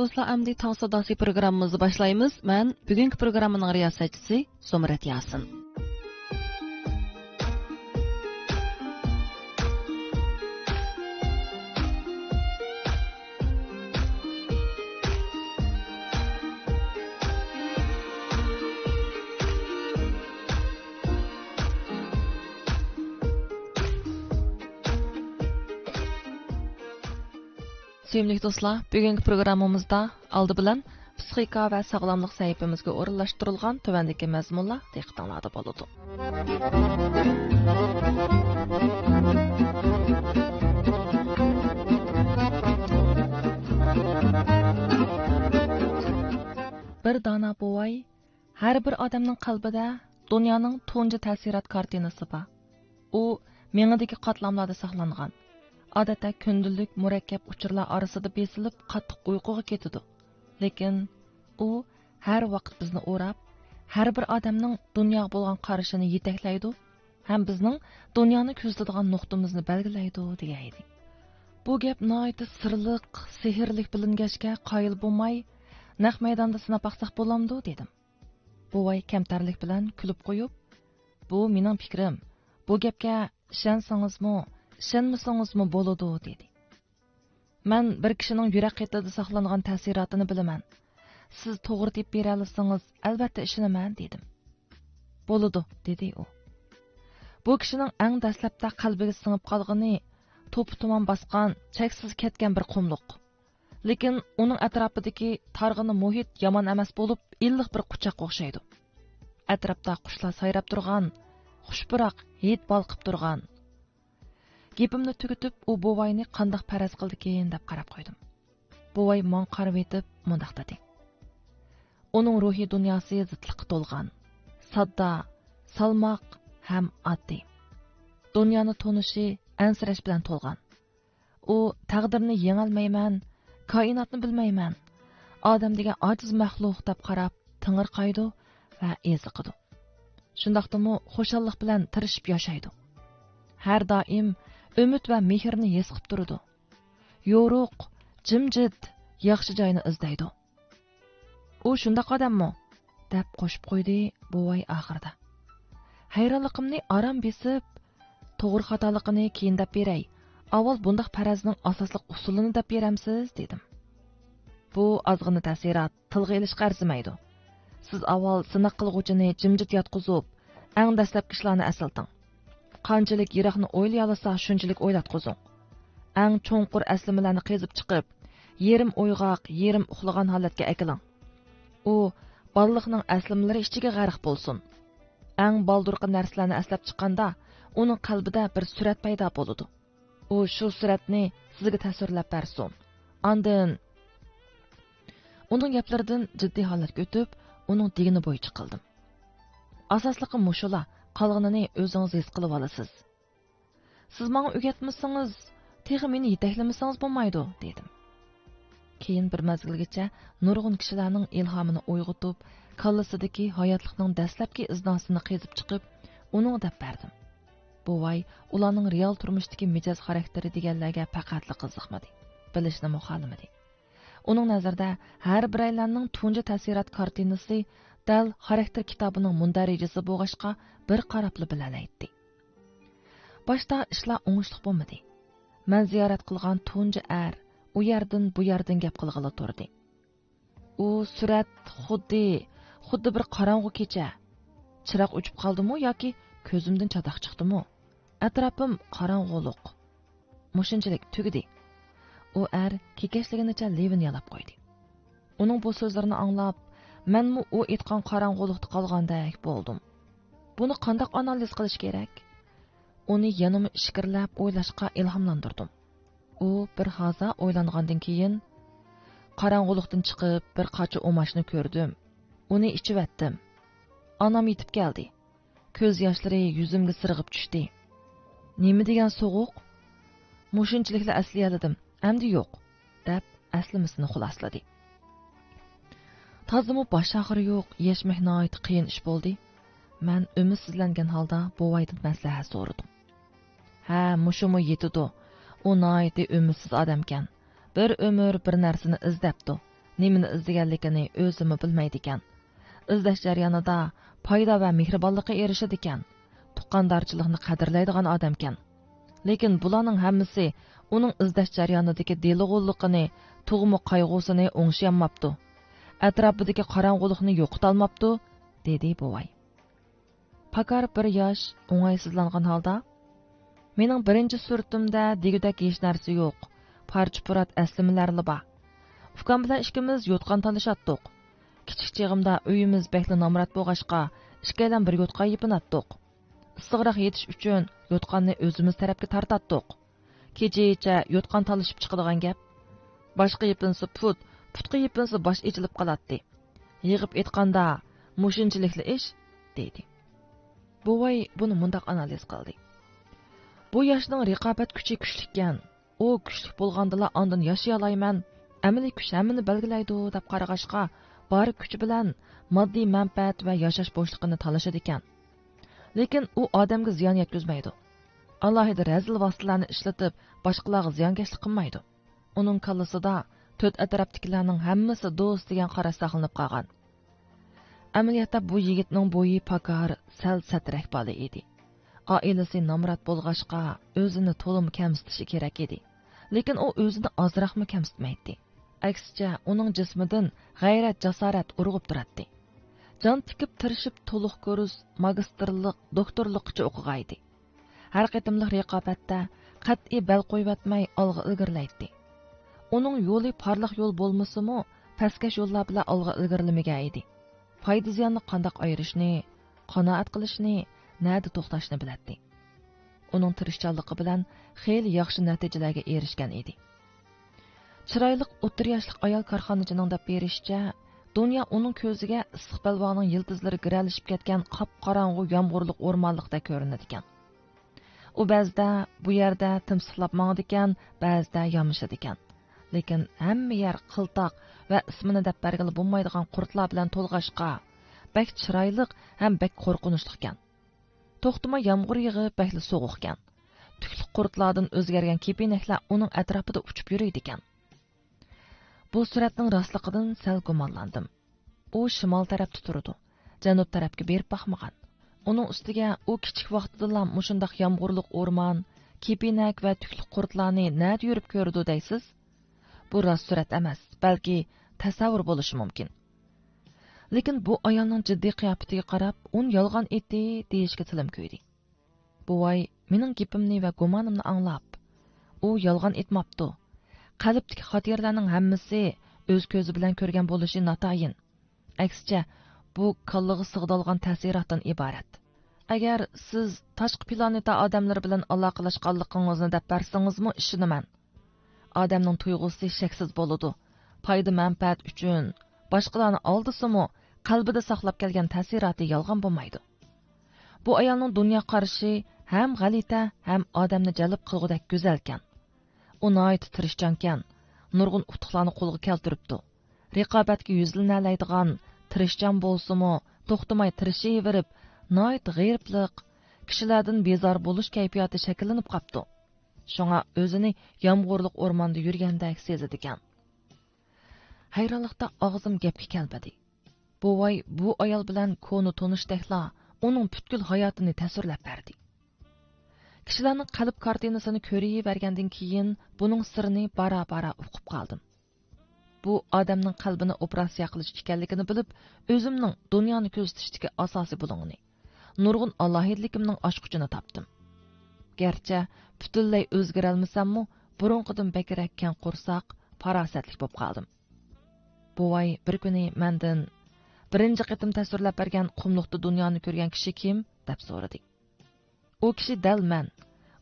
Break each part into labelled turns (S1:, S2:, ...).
S1: do'stlar, amdi tong sadosi programmamizni boshlaymiz. Men bugungi programmaning riyosatchisi Zumrat Yasin. Sevimli do'stlar, bugungi programmamizda oldi bilan psixika va sog'lomlik sahifamizga o'rinlashtirilgan tuvandagi mazmunlar diqqatingizda bo'ladi. Bir dona buvay, har bir odamning qalbida dunyoning tunji ta'sirat kartinasi bor. U mengidagi qatlamlarda saqlangan. Odatda kundalik murakkab uchurlar orasida besilib qattiq uyquga ketadi. Lekin u har vaqt bizni o'rab, har bir odamning dunyoga bo'lgan qarashini yetaklaydi, ham bizning dunyoni ko'zlaydigan nuqtamizni belgilaydi deydi. Bu gap nihoyat sirliq, sehrlik bilingashga qoyil bo'lmay, naq maydonda sinab baqsaq bo'lamdi dedim. Buvay kamtarlik bilan kulib qo'yib, "Bu mening fikrim. Bu gapga ishonsangizmi, ishonmasangizmi bo'ladi" dedi. Men bir kishining yurak qetida saqlangan ta'sirotini bilaman. Siz to'g'ri deb bera olsangiz, albatta ishonaman dedim. "Bo'ladi" dedi u. Bu kishining eng dastlabda qalbiga singib qolgani to'p-tomon bosgan, cheksiz ketgan bir qumliq. Lekin uning atrofidagi targ'ini muhit yomon emas bo'lib, illiq bir quchoqqa o'xshaydi. Atrofda qushlar sayrab turgan, xushbiroq hid balqib turgan. Gepimni tugatib, u buvayni qandoq faraz qildikin deb qarab qo'ydim. Buvay men qarab etib mundaq dedi. Uning ruhiy dunyosi zidliqqa to'lgan, sodda, salmoq ham oddiy. Dunyoni tonishi ansirash bilan to'lgan. U taqdirni yengolmayman, koinotni bilmayman. Odam degan ojiz maxluq deb qarab ting'irqaydi va eziqidi. Shundaqdimi xushallik bilan tirishib yashaydi. Har doim umid va mehrni his qilib turadi. Yo'ruq, jimjit, yaxshi joyni izlaydi. U shundaq odammi? Deb qo'shib qo'ydi buvay oxirida. Hayronligimni aram besib, to'g'ri xatoligini keyin deb beray. Avval bundaq farazning asosliq usulini deb beramsiz dedim. Bu ozg'ina ta'sirat, tilga ilishga arzimaydi. Siz avval sinoq qilg'uvchini jimjit yotqizib, eng dastlabki ishlarni asilting. Qanchalik yiroqni o'ylay olsa, shunchalik o'ylatqizing. Eng cho'nqur aslimalarni qezib chiqib, yerim o'yg'oq, yerim uxlagan holatga akiling. U balliqning aslimalari ichiga g'arq bo'lsin. Eng baldurqi narsalarni aslab chiqqanda, uning qalbida bir surat paydo bo'ladi. U shu suratni sizga tasvirlab bersin. Ondan uning gaplaridan jiddiy holatga o'tib, uning degini bo'yicha qildim. Asosliqi mushular, qolganini o'zingiz his qilib olasiz. Siz menga o'rgatmasangiz, texi meni yetaklamasangiz bo'lmaydi, dedim. Keyin bir mazgilgacha nurg'un kishilarning ilhomini uyg'otib, kallasidagi hayotlikning dastlabki iznasini qezib chiqib, uning deb berdim. Buvay ularning real turmushdagi mijoz xarakteri deganlarga faqatli qiziqmadi, bilishni muxolimadi. Uning nazarida har biraylarning tunji ta'sirat kartinasi dal xarakter kitobining mundarajasi bo'lg'ashqa bir qarabli bilalaydi. Boshda ishlar o'ngishli bo'lmadi. Men ziyorat qilgan tunji u yerdan bu yerdan gap qilg'ili turdi. U surat xuddi bir qorong'u kecha. Chiroq o'chib qoldimi yoki ko'zimdan chadoq chiqdimi? Atrofim qorong'uliq. Mushunchalik tugidi. U kekashligicha levin yalab qo'ydi. Uning bu so'zlarini anglab, menmi u aytgan qorong'ulikda qolgandek bo'ldim. Buni qanday analiz qilish kerak? Uni yanama ishkirlab o'ylashga ilhomlantirdim. U bir haza o'ylangandan keyin qorong'ulikdan chiqib bir qacha o'mashni ko'rdim. Uni ichib etdim. Onam yetib keldi. Ko'z yoshlari yuzimga sirg'ib tushdi. Nima degan so'g'uq? Mushunchilikla asliyaladim. Endi yo'q, deb aslimisini xulosladi. Tozimi bosh og'ri yo'q, yashmak nihoyat qiyin ish bo'ldi. Men umidsizlangan holda buvaydan maslahat so'radim. Ha, mushumi yetidi. U nihoyat umidsiz odamkan. Bir umr bir narsani izdabdi. nimani izlaganligini o'zimi bilmaydi ekan. Izlash jarayonida foyda va mehribonlikqa erishadi ekan. Tuqqandarchilikni qadrlaydigan odam ekan. Lekin bularning hammasi uning izlash jarayonidagi delig'ulligini, tug'mi qayg'usini o'ngshayanmabdi. Atrofidagi qorong'ulikni yo'qotolmabdi, dedi buvay. Pakar bir yosh o'ng'aysizlangan holda, mening birinchi suratimda degudak hech narsa yo'q. Parcha-purat aslimalarli bor. Ukam bilan ikkimiz yotqan tanishatdik. Kichik chig'imda uyimiz bekli nomrat bo'lg'ashqa, ikkalan bir yotqa yipinatdik. Issig'roq yetish uchun yotqanni o'zimiz tarafga tartatdik. Kecha yotqan talishib chiqadigan gap. Boshqa yipinsa putqa yipinsa bosh echilib qoladi. Yig'ib etganda mushinchilikli ish, dedi. Buvay buni mundaq analiz qildi. Bu yoshning raqobat kuchi kuchlikan. U kuchli bo'lgandala ondan yashay olayman, amaliy kuch hammani belgilaydi deb qarag'ashqa, bari kuchi bilan moddiy manfaat va yashash bo'shligini talashadi ekan. Lekin u odamga ziyon yetkazmaydi. Alohida razil vositalarni ishlatib, boshqalarga ziyonkashlik qilmaydi. Uning kallasida to'rt atrofdagilarning hammasi do'st degan qarash saqlanib qolgan. Amaliyotda bu yigitning bo'yi pakar, sal satrak bola edi. Oilasi nomrat bo'lg'ashqa o'zini to'lim kamsitishi kerak edi. Lekin u o'zini ozroqmi kamsitmaydi. Aksicha uning jismidan g'ayrat, jasorat urg'ib turadi. Jon tikib tirishib to'liq ko'rus, magistrlik, doktorlikcha o'qig'aydi. Har qitimliq raqobatda qat'iy bel qo'yvatmay olg'a ilgirlaydi. Uning yo'li parlaq yo'l bo'lmasa-mu, pastkash yo'llar bilan olg'a ilgirlamagan edi. Foyda ziyonni qandoq ayirishni, qanoat qilishni, nada to'xtashni biladi. Uning tirishchanligi bilan xeyli yaxshi natijalarga erishgan edi. Chiroyli o'ttir yoshlik ayol korxonachining deb berishicha, dunyo uning ko'ziga issiq balvoning yıldızlari giralishib ketgan qop-qorong'u yomg'irlik o'rmonlikda ko'rinadi ekan. U ba'zida bu yerda timsohlab mangdi ekan, ba'zida yomishadi ekan. Lekin hamma yer qiltoq va ismini deb bergili bo'lmaydigan qurtlar bilan to'lg'ashqa, bak chiroyli ham bak qo'rqinchli ekan. To'xtama yomg'ir yig'ib bakli sovuq ekan. Tukli qurtlardan o'zgargan kepinaklar uning atrofida uchib yuraydi ekan. Bu suratning rostligidan sal gumonlandim. U shimol tarafda turdi. Janub tarafga berib baxmagan. Uning ustiga u kichik vaqtida mushundaq yomg'irlik o'rmon, kepinak va tukli qurtlarni nada yurib ko'rdi deysiz? Bu rost surat emas, balki tasavvur bo'lishi mumkin. Lekin bu ayolning jiddiy qiyofatiga qarab, un yolg'on etdi deyishga tilim ko'ydi. Buvay mening gapimni va gumonimni anglab, u yolg'on etmabdi. Qalbdagi xotirlarning hammasi o'z ko'zi bilan ko'rgan bo'lishi notayin. Aksicha, bu kallaga sig'dalgan ta'sirotdan iborat. Agar siz tashqi planeta odamlar bilan aloqalashganligingizni deb bersangizmi, ishonaman. Odamning tuyg'usi shaksiz bo'ladi. Foyda manfaat uchun boshqalarni oldisimi, qalbida saqlab kelgan ta'siroti yolg'on bo'lmaydi. Bu ayolning dunyo qarashi ham g'alita, ham odamni jalb qilgudek go'zalkan. U noit tirishchankan, nurg'un utuqlarni qo'lga keltiribdi. Raqobatga yuzlanmaydigan, tirishchan bo'lsa-mu, to'xtamay tirishaverib, noit g'ayribliq, kishilardan bezor bo'lish kayfiyati shakllanib qopti. Shunga o'zini yomg'irlik o'rmonda yurgandek sezadi ekan. Hayronlikda og'zim gapga kelmadi. Buvay bu ayol bilan ko'ni tonishdekla uning butkul hayotini tasvirlab berdi. Kishilarning qalb kartinasini ko'rib keyin buning sirini bara-bara o'qib qoldim. Bu odamning qalbini operatsiya qilish ekanligini bilib, o'zimning dunyoni ko'zitishdagi asosiy bulung'ini, nurg'un alohidligimning ochqichini topdim. Gerçi butunlay o'zgara olmasam-mu, burunqidan bakrak kan qo'rsoq, farosatlik bo'lib qoldim. Buvay bir kuni mendan birinchi qitim tasvirlab bergan qumliqda dunyoni ko'rgan kishi kim deb so'radi. U kishi dal men.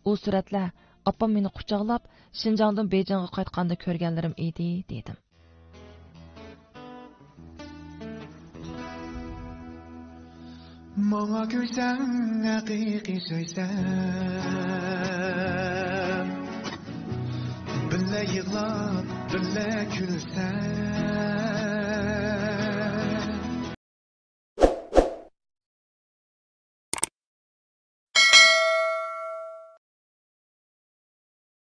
S1: U suratlar opam meni quchoqlab Shinjongdan Beyjingga qaytganda ko'rganlarim edi, dedim.
S2: Manga gülsem hakiki söysem Bille yığlap, bille gülsem